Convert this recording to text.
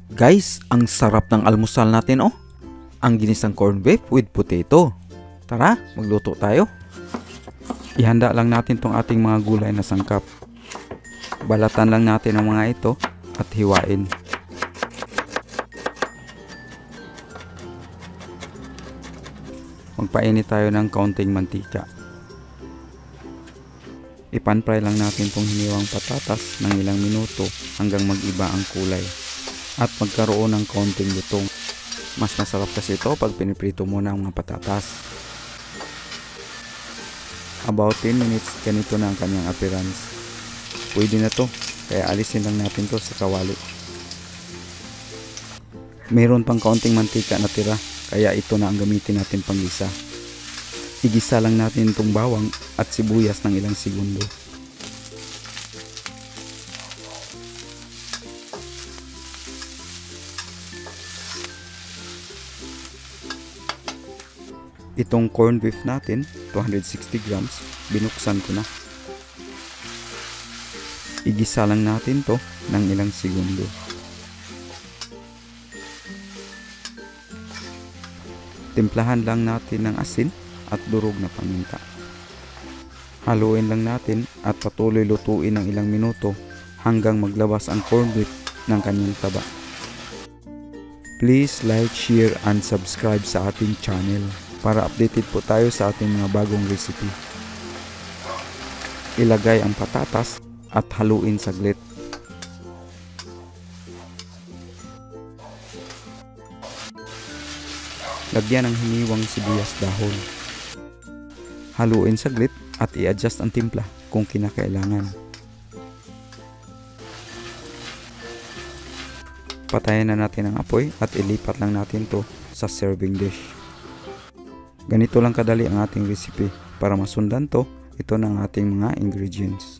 Guys, ang sarap ng almusal natin oh. Ang ginisang corned beef with potato. Tara, magluto tayo. Ihanda lang natin tong ating mga gulay na sangkap. Balatan lang natin ang mga ito at hiwain. Magpainit tayo ng kaunting mantika. Ipan-fry lang natin tong hiniwang patatas ng ilang minuto hanggang mag-iba ang kulay at magkaroon ng kaunting lutong. Mas masarap kasi ito pag piniprito muna ang mga patatas. About 10 minutes, ganito na ang kanyang appearance. Pwede na to, kaya alisin lang natin to sa kawali. Mayroon pang kaunting mantika na tira, kaya ito na ang gamitin natin panggisa. Igisa lang natin itong bawang at sibuyas ng ilang segundo. Itong corned beef natin, 260 grams, binuksan ko na. Igisa lang natin to ng ilang segundo. Timplahan lang natin ng asin at durog na paminta. Haluin lang natin at patuloy lutuin ng ilang minuto hanggang maglabas ang corned beef ng kanyang taba. Please like, share, and subscribe sa ating channel para updated po tayo sa ating mga bagong recipe. Ilagay ang patatas at haluin saglit. Lagyan ng hiniwang sibuyas dahon. Haluin saglit at i-adjust ang timpla kung kinakailangan. Patayin na natin ang apoy at ilipat lang natin to sa serving dish. Ganito lang kadali ang ating recipe. Para masundan to, ito na ang ating mga ingredients.